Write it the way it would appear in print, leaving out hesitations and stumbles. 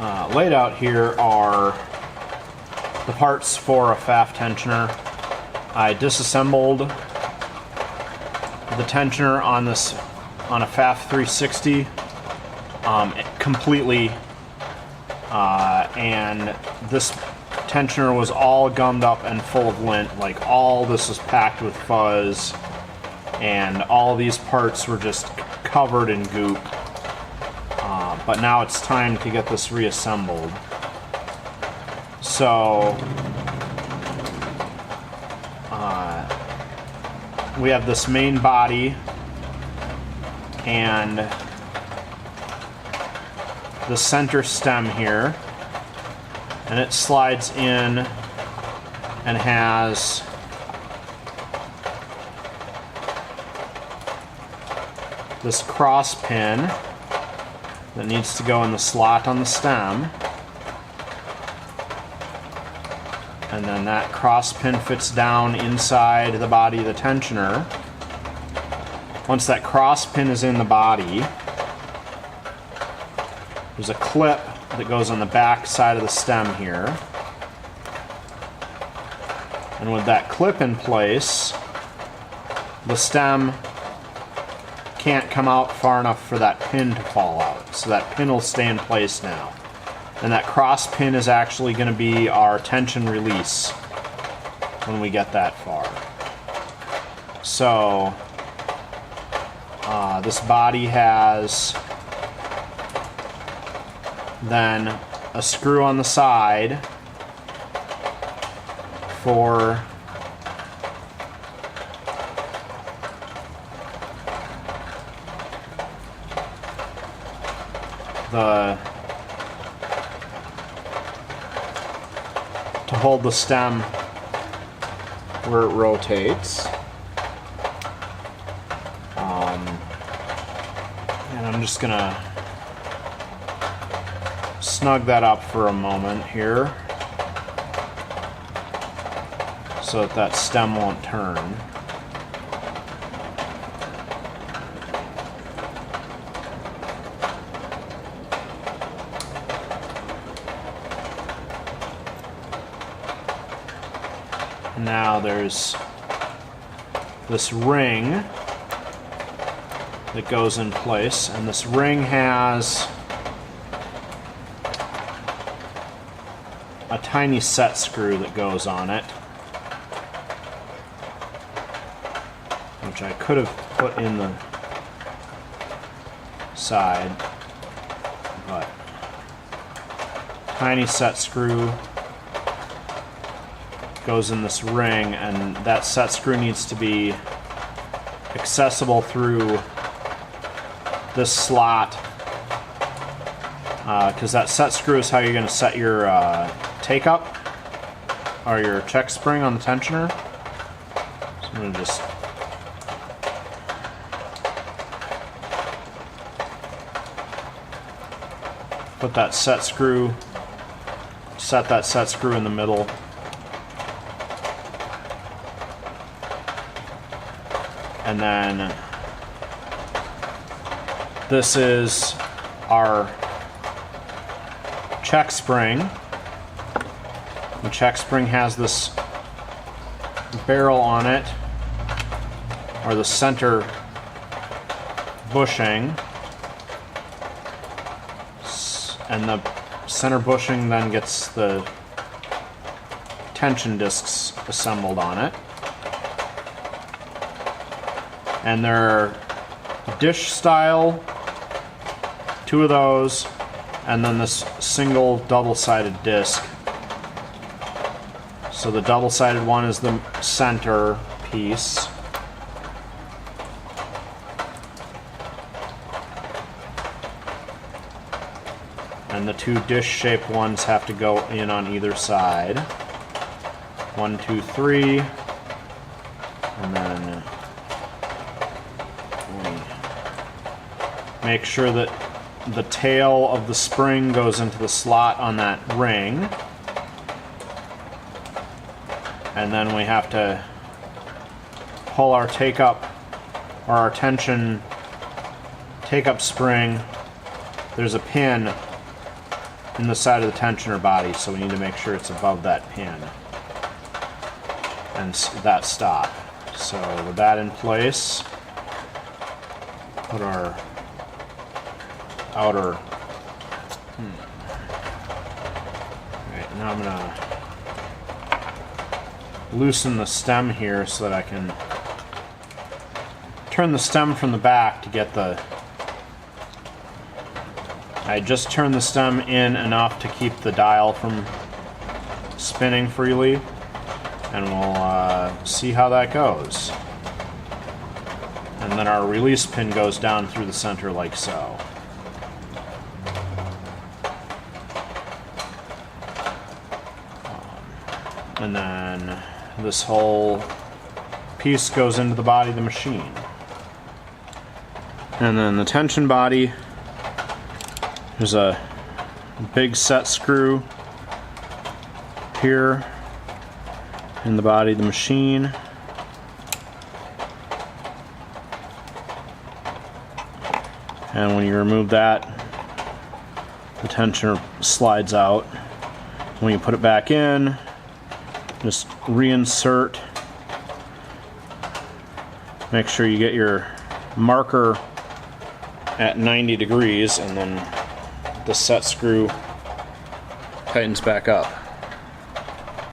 Laid out here are the parts for a Pfaff tensioner. I disassembled the tensioner on a Pfaff 360 completely, and this tensioner was all gummed up and full of lint. Like, all this was packed with fuzz, and all these parts were just covered in goop. But now it's time to get this reassembled. So we have this main body and the center stem here, and it slides in and has this cross pin that needs to go in the slot on the stem, and then that cross pin fits down inside the body of the tensioner. Once that cross pin is in the body, there's a clip that goes on the back side of the stem here, and with that clip in place, the stem can't come out far enough for that pin to fall out. So that pin will stay in place now. And that cross pin is actually going to be our tension release when we get that far. So this body has then a screw on the side for to hold the stem where it rotates. And I'm just gonna snug that up for a moment here so that stem won't turn. Now there's this ring that goes in place, and this ring has a tiny set screw that goes on it, which I could have put in the side, but tiny set screw goes in this ring, and that set screw needs to be accessible through this slot, because that set screw is how you're going to set your take-up or your check spring on the tensioner. So I'm going to just put that set screw, set that set screw in the middle. And then this is our check spring. The check spring has this barrel on it, or the center bushing, and the center bushing then gets the tension discs assembled on it. And they're dish style, 2 of those, and then this single double-sided disc. So the double-sided one is the center piece. And the 2 dish-shaped ones have to go in on either side. 1, 2, 3, and then make sure that the tail of the spring goes into the slot on that ring. And then we have to pull our take-up, or our tension take-up spring. There's a pin in the side of the tensioner body, so we need to make sure it's above that pin and that stop. So with that in place, put our outer. Alright, now I'm gonna loosen the stem here so that I can turn the stem from the back to get the. I just turned the stem in enough to keep the dial from spinning freely, and we'll see how that goes. And then our release pin goes down through the center like so. And then this whole piece goes into the body of the machine. And then the tension body, there's a big set screw here in the body of the machine. And when you remove that, the tensioner slides out. When you put it back in, just reinsert. Make sure you get your marker at 90 degrees, and then the set screw tightens back up.